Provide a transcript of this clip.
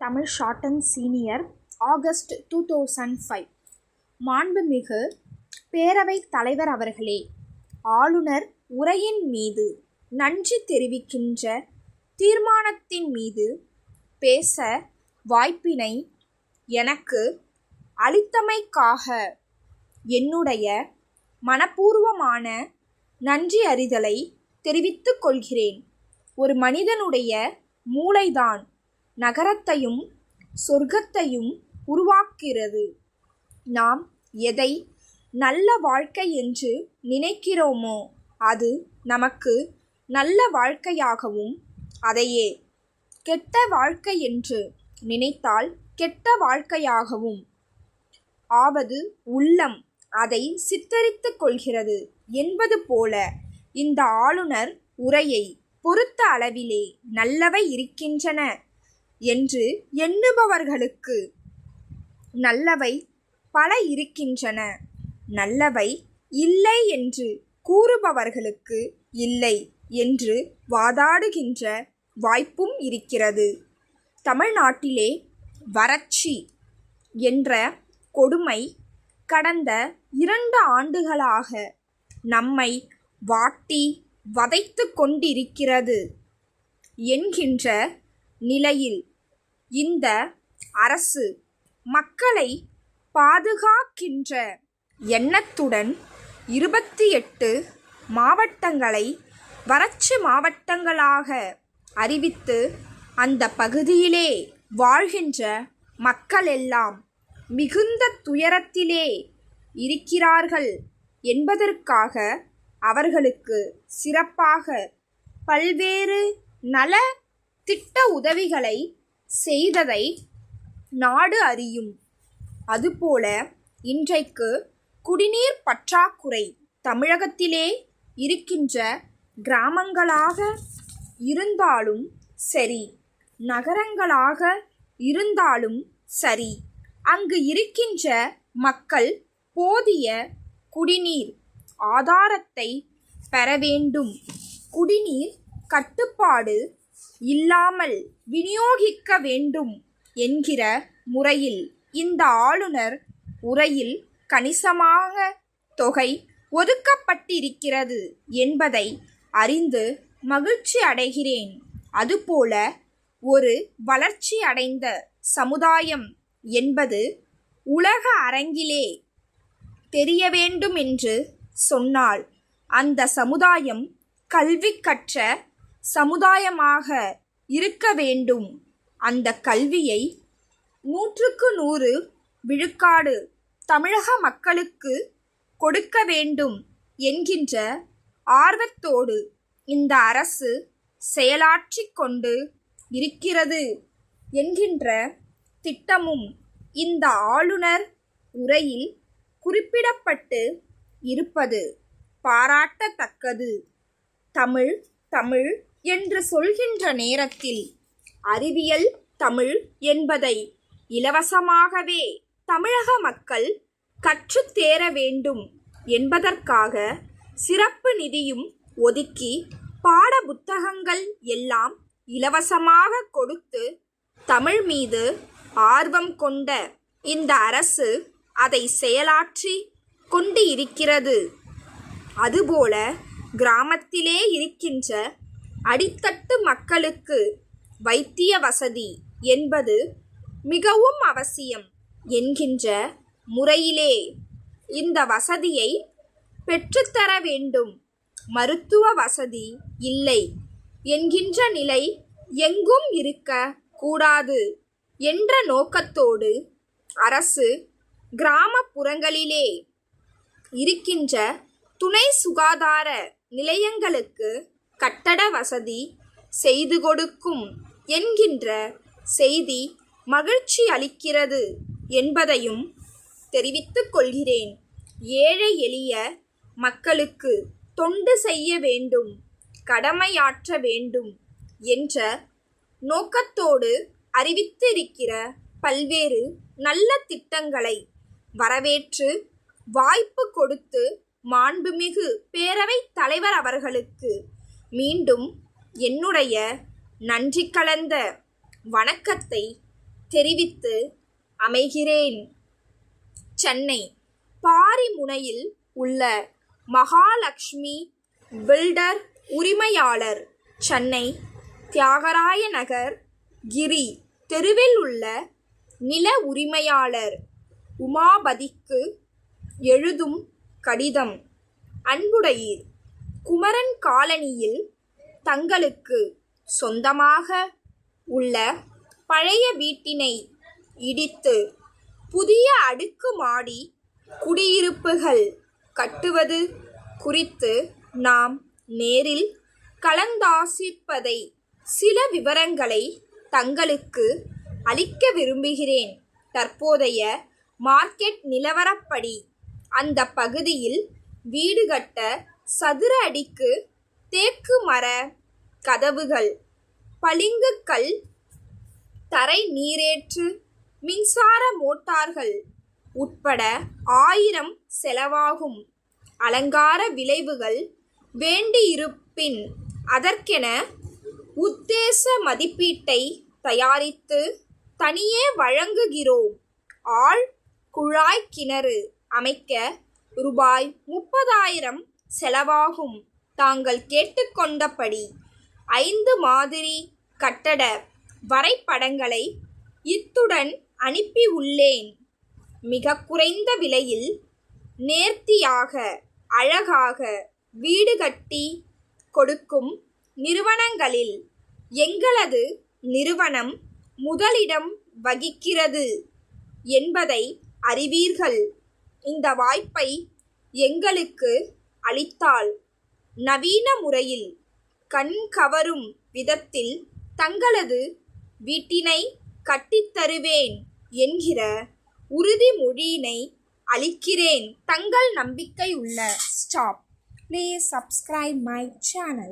Tamil short and senior August 2005. மாண்புமிகு பேரவைத் தலைவர் அவர்களே, ஆளுநர் உரையின் மீது நன்றி தெரிவிக்கின்ற தீர்மானத்தின் மீது பேச வாய்ப்பினை எனக்கு அளித்தமைக்காக என்னுடைய மனப்பூர்வமான நன்றியறிதலை தெரிவித்துக் கொள்கிறேன். ஒரு மனிதனுடைய மூளைதான் நகரத்தையும் சொர்க்கத்தையும் உருவாக்குகிறது. நாம் எதை நல்ல வாழ்க்கை என்று நினைக்கிறோமோ அது நமக்கு நல்ல வாழ்க்கையாகவும், அதையே கெட்ட வாழ்க்கை என்று நினைத்தால் கெட்ட வாழ்க்கையாகவும் ஆவது உள்ளம் அதை சித்தரித்துக் கொள்கிறது என்பது போல இந்த ஆளுநர் உரையை பொறுத்த அளவிலே நல்லவை இருக்கின்றன என்று எண்ணுபவர்களுக்கு நல்லவை பல இருக்கின்றன, நல்லவை இல்லை என்று கூறுபவர்களுக்கு இல்லை என்று வாதாடுகின்ற வாய்ப்பும் இருக்கிறது. தமிழ்நாட்டிலே வறட்சி என்ற கொடுமை கடந்த 2 ஆண்டுகளாக நம்மை வாட்டி வதைத்து கொண்டிருக்கிறது என்கின்ற நிலையில் இந்த அரசு மக்களை பாதுகாக்கின்ற எண்ணத்துடன் 28 மாவட்டங்களை வறட்சி மாவட்டங்களாக அறிவித்து அந்த பகுதியிலே வாழ்கின்ற மக்களெல்லாம் மிகுந்த துயரத்திலே இருக்கிறார்கள் என்பதற்காக அவர்களுக்கு சிறப்பாக பல்வேறு நல திட்ட உதவிகளை செய்ததை நாடு அறியும். அதுபோல இன்றைக்கு குடிநீர் பற்றாக்குறை தமிழகத்திலே இருக்கின்ற கிராமங்களாக இருந்தாலும் சரி, நகரங்களாக இருந்தாலும் சரி, அங்கு இருக்கின்ற மக்கள் போதிய குடிநீர் ஆதாரத்தை பெற வேண்டும். குடிநீர் கட்டுப்பாடு இல்லாமல் விநியோகிக்க வேண்டும் என்கிற முறையில் இந்த ஆளுநர் உரையில் கணிசமாக தொகை ஒதுக்கப்பட்டிருக்கிறது என்பதை அறிந்து மகிழ்ச்சி அடைகிறேன். அதுபோல ஒரு வளர்ச்சி அடைந்த சமுதாயம் என்பது உலக அரங்கிலே தெரிய வேண்டும் என்று சொன்னால் அந்த சமுதாயம் கல்வி கற்ற சமுதாயமாக இருக்க வேண்டும். அந்த கல்வியை 100க்கு 100 விழுக்காடு தமிழக மக்களுக்கு கொடுக்க வேண்டும் என்கின்ற ஆர்வத்தோடு இந்த அரசு செயலாற்றிக் கொண்டு இருக்கிறது என்கின்ற திட்டமும் இந்த ஆளுநர் உரையில் குறிப்பிடப்பட்டு இருப்பது பாராட்டத்தக்கது. தமிழ் தமிழ் என்று சொல்கின்ற நேரத்தில் அறிவியல் தமிழ் என்பதை இலவசமாகவே தமிழக மக்கள் கற்றுத்தேர வேண்டும் என்பதற்காக சிறப்பு நிதியும் ஒதுக்கி பாட புத்தகங்கள் எல்லாம் இலவசமாக கொடுத்து தமிழ் மீது ஆர்வம் கொண்ட இந்த அரசு அதை செயலாற்றி கொண்டு இருக்கிறது. அதுபோல கிராமத்திலே இருக்கின்ற அடித்தட்டு மக்களுக்கு வைத்திய வசதி என்பது மிகவும் அவசியம் என்கின்ற முறையிலே இந்த வசதியை பெற்றுத்தர வேண்டும். மருத்துவ வசதி இல்லை என்கின்ற நிலை எங்கும் இருக்க கூடாது என்ற நோக்கத்தோடு அரசு கிராமப்புறங்களிலே இருக்கின்ற துணை சுகாதார நிலையங்களுக்கு கட்டட வசதி செய்து கொடுக்கும் என்கின்ற செய்தி மகிழ்ச்சி அளிக்கிறது என்பதையும் தெரிவித்துக் கொள்கிறேன். ஏழை எளிய மக்களுக்கு தொண்டு செய்ய வேண்டும், கடமையாற்ற வேண்டும் என்ற நோக்கத்தோடு அறிவித்திருக்கிற பல்வேறு நல்ல திட்டங்களை வரவேற்று வாய்ப்பு கொடுத்து மாண்புமிகு பேரவைத் தலைவர் அவர்களுக்கு மீண்டும் என்னுடைய நன்றி கலந்த வணக்கத்தை தெரிவித்து அமைகிறேன். சென்னை பாரிமுனையில் உள்ள மகாலட்சுமி பில்டர் உரிமையாளர், சென்னை தியாகராய நகர் கிரி தெருவில் உள்ள நில உரிமையாளர் உமாபதிக்கு எழுதும் கடிதம். அன்புடையீர், குமரன் காலனியில் தங்களுக்கு சொந்தமாக உள்ள பழைய வீட்டினை இடித்து புதிய அடுக்குமாடி குடியிருப்புகள் கட்டுவது குறித்து நாம் நேரில் கலந்தாசிப்பதை சில விவரங்களை தங்களுக்கு அளிக்க விரும்புகிறேன். தற்போதைய மார்க்கெட் நிலவரப்படி அந்த பகுதியில் வீடு கட்ட சதுர அடிக்கு தேக்கு மர கதவுகள், பளிங்கு கல் தரை நீரேற்று மின்சார மோட்டார்கள் உட்பட 1000 செலவாகும். அலங்கார விளைவுகள் வேண்டியிருப்பின் அதற்கென உத்தேச மதிப்பீட்டை தயாரித்து தனியே வழங்குகிறோம். ஆழ் குழாய் கிணறு அமைக்க ரூபாய் 30,000 செலவாகும். தாங்கள் கேட்டுக்கொண்டபடி 5 மாதிரி கட்டட வரைபடங்களை இத்துடன் அனுப்பி உள்ளேன். மிக குறைந்த விலையில் நேர்த்தியாக அழகாக வீடு கட்டி கொடுக்கும் நிறுவனங்களில் எங்களது நிறுவனம் முதலிடம் வகிக்கிறது என்பதை அறிவீர்கள். இந்த வாய்ப்பை எங்களுக்கு அளித்தால் நவீன முறையில் கண்கவரும் விதத்தில் தங்களது வீட்டினை கட்டித்தருவேன் என்கிற உறுதிமொழியினை அளிக்கிறேன். தங்கள் நம்பிக்கை உள்ள stop. Please subscribe my channel.